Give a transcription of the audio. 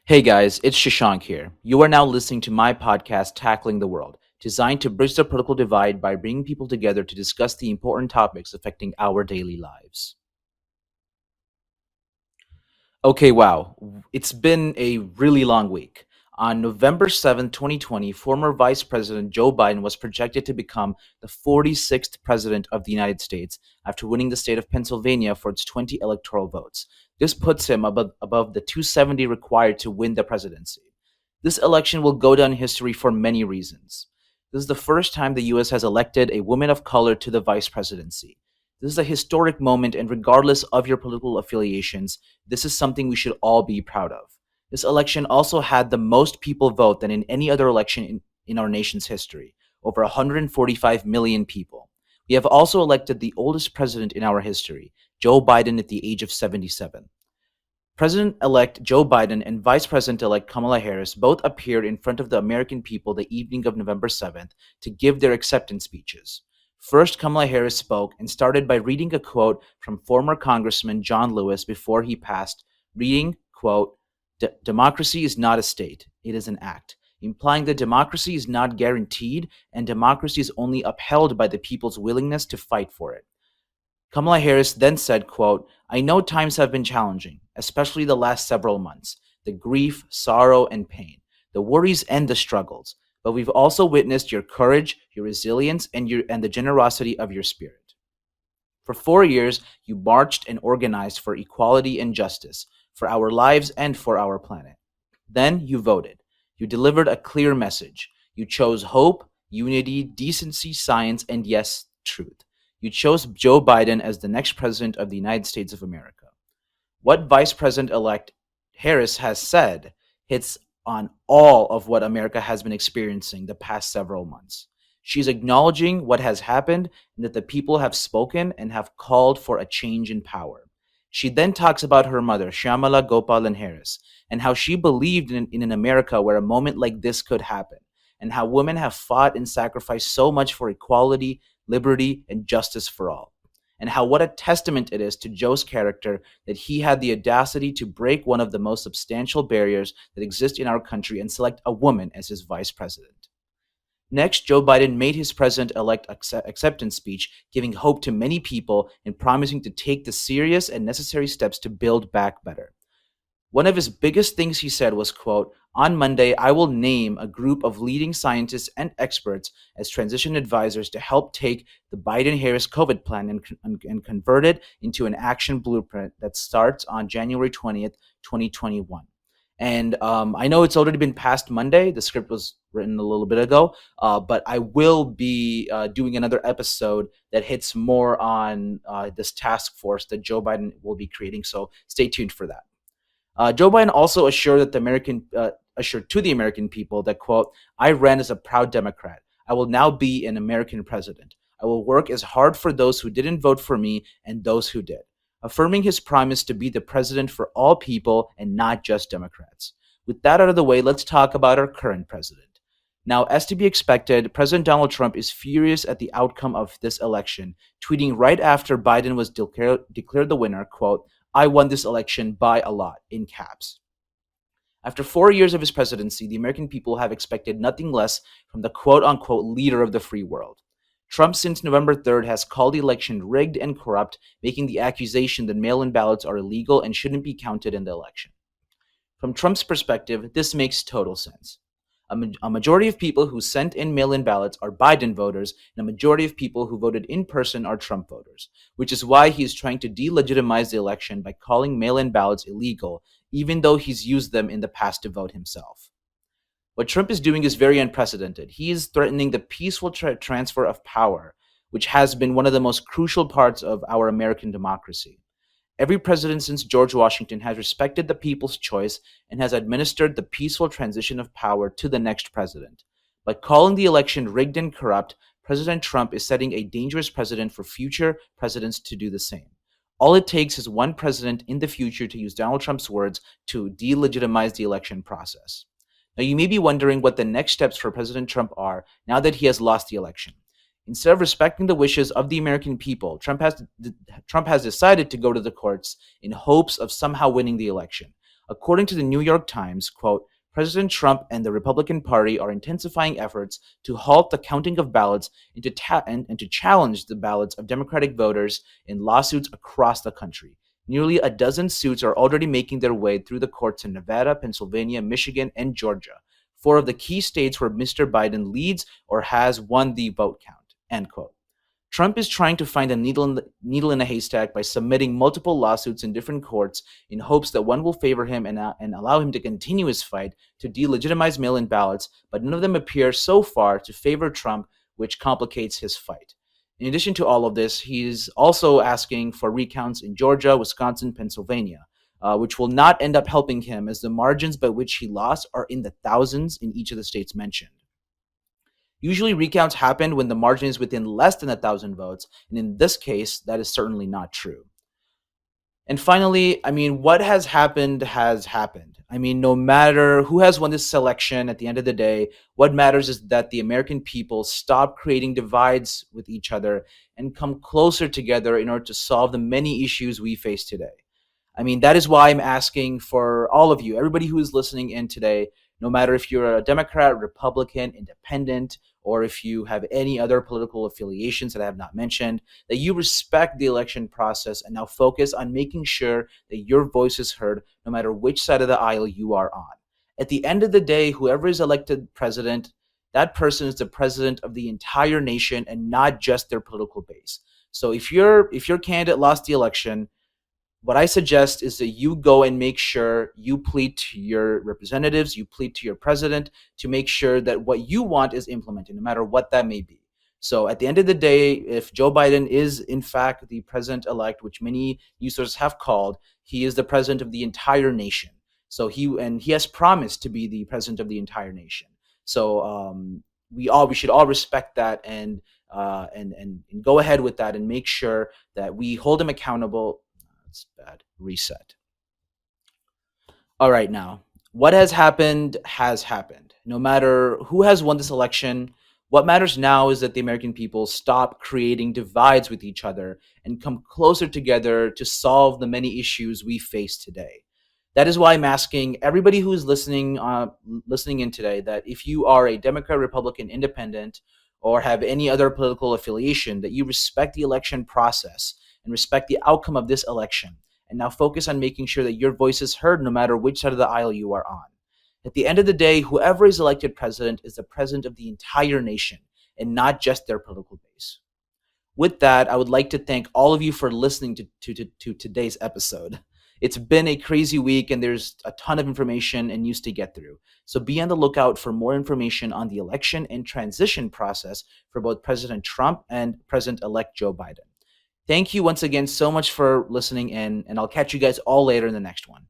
Hey guys, it's Shashank here. You are now listening to my podcast, Tackling the World, designed to bridge the political divide by bringing people together to discuss the important topics affecting our daily lives. Okay, wow. It's been a really long week. On November 7th, 2020, former Vice President Joe Biden was projected to become the 46th President of the United States after winning the state of Pennsylvania for its 20 electoral votes. This puts him above the 270 required to win the presidency. This election will go down in history for many reasons. This is the first time the US has elected a woman of color to the vice presidency. This is a historic moment, and regardless of your political affiliations, this is something we should all be proud of. This election also had the most people vote than in any other election in our nation's history, over 145 million people. We have also elected the oldest president in our history, Joe Biden, at the age of 77. President elect Joe Biden and Vice President elect Kamala Harris both appeared in front of the American people the evening of November 7th to give their acceptance speeches. First, Kamala Harris spoke and started by reading a quote from former Congressman John Lewis before he passed, reading, quote, Democracy is not a state, it is an act, implying that democracy is not guaranteed and democracy is only upheld by the people's willingness to fight for it. Kamala Harris then said, quote, I know times have been challenging, especially the last several months, the grief, sorrow, and pain, the worries and the struggles, but we've also witnessed your courage, your resilience, and the generosity of your spirit. For 4 years, you marched and organized for equality and justice, for our lives and for our planet. Then you voted. You delivered a clear message. You chose hope, unity, decency, science, and yes, truth. You chose Joe Biden as the next president of the United States of America. What Vice President elect Harris has said hits on all of what America has been experiencing the past several months. She's acknowledging what has happened and that the people have spoken and have called for a change in power. She then talks about her mother, Shyamala Gopalan Harris, and how she believed in an America where a moment like this could happen, and how women have fought and sacrificed so much for equality, liberty, and justice for all. And how what a testament it is to Joe's character that he had the audacity to break one of the most substantial barriers that exist in our country and select a woman as his vice president. Next, Joe Biden made his president-elect acceptance speech, giving hope to many people and promising to take the serious and necessary steps to build back better. One of his biggest things he said was, quote, on Monday, I will name a group of leading scientists and experts as transition advisors to help take the Biden-Harris COVID plan and convert it into an action blueprint that starts on January 20th, 2021. And I know it's already been past Monday. The script was written a little bit ago, but I will be doing another episode that hits more on this task force that Joe Biden will be creating. So stay tuned for that. Joe Biden also assured to the American people that, quote, I ran as a proud Democrat. I will now be an American president. I will work as hard for those who didn't vote for me and those who did, affirming his promise to be the president for all people and not just Democrats. With that out of the way, let's talk about our current president. Now, as to be expected, President Donald Trump is furious at the outcome of this election, tweeting right after Biden was declared the winner, quote, I won this election by a lot, in caps. After 4 years of his presidency, the American people have expected nothing less from the quote-unquote leader of the free world. Trump, since November 3rd, has called the election rigged and corrupt, making the accusation that mail-in ballots are illegal and shouldn't be counted in the election. From Trump's perspective, this makes total sense. A majority of people who sent in mail-in ballots are Biden voters, and a majority of people who voted in person are Trump voters, which is why he is trying to delegitimize the election by calling mail-in ballots illegal, even though he's used them in the past to vote himself. What Trump is doing is very unprecedented. He is threatening the peaceful transfer of power, which has been one of the most crucial parts of our American democracy. Every president since George Washington has respected the people's choice and has administered the peaceful transition of power to the next president. By calling the election rigged and corrupt, President Trump is setting a dangerous precedent for future presidents to do the same. All it takes is one president in the future to use Donald Trump's words to delegitimize the election process. Now, you may be wondering what the next steps for President Trump are now that he has lost the election. Instead of respecting the wishes of the American people, Trump has decided to go to the courts in hopes of somehow winning the election. According to the New York Times, quote, President Trump and the Republican Party are intensifying efforts to halt the counting of ballots and to challenge the ballots of Democratic voters in lawsuits across the country. Nearly a dozen suits are already making their way through the courts in Nevada, Pennsylvania, Michigan, and Georgia, four of the key states where Mr. Biden leads or has won the vote count, end quote. Trump is trying to find a needle in a haystack by submitting multiple lawsuits in different courts in hopes that one will favor him and allow him to continue his fight to delegitimize mail in ballots, but none of them appear so far to favor Trump, which complicates his fight. In addition to all of this, he's also asking for recounts in Georgia, Wisconsin, Pennsylvania, which will not end up helping him as the margins by which he lost are in the thousands in each of the states mentioned. Usually, recounts happen when the margin is within less than 1,000 votes, and in this case, that is certainly not true. And finally, I mean, what has happened has happened. I mean, no matter who has won this election at the end of the day, what matters is that the American people stop creating divides with each other and come closer together in order to solve the many issues we face today. I mean, that is why I'm asking for all of you, everybody who is listening in today, no matter if you're a Democrat, Republican, Independent, or if you have any other political affiliations that I have not mentioned, that you respect the election process and now focus on making sure that your voice is heard no matter which side of the aisle you are on. At the end of the day, whoever is elected president, that person is the president of the entire nation and not just their political base. So if your candidate lost the election, what I suggest is that you go and make sure you plead to your representatives, you plead to your president to make sure that what you want is implemented, no matter what that may be. So at the end of the day, if Joe Biden is in fact the president-elect, which many news sources have called, he is the president of the entire nation. So he has promised to be the president of the entire nation. So we should all respect that and go ahead with that and make sure that we hold him accountable. That's bad. Reset. All right, now, what has happened has happened. No matter who has won this election, what matters now is that the American people stop creating divides with each other and come closer together to solve the many issues we face today. That is why I'm asking everybody who is listening in today that if you are a Democrat, Republican, Independent, or have any other political affiliation, that you respect the election process and respect the outcome of this election, and now focus on making sure that your voice is heard no matter which side of the aisle you are on. At the end of the day, whoever is elected president is the president of the entire nation and not just their political base. With that, I would like to thank all of you for listening to today's episode. It's been a crazy week and there's a ton of information and news to get through. So be on the lookout for more information on the election and transition process for both President Trump and President-elect Joe Biden. Thank you once again so much for listening in, and I'll catch you guys all later in the next one.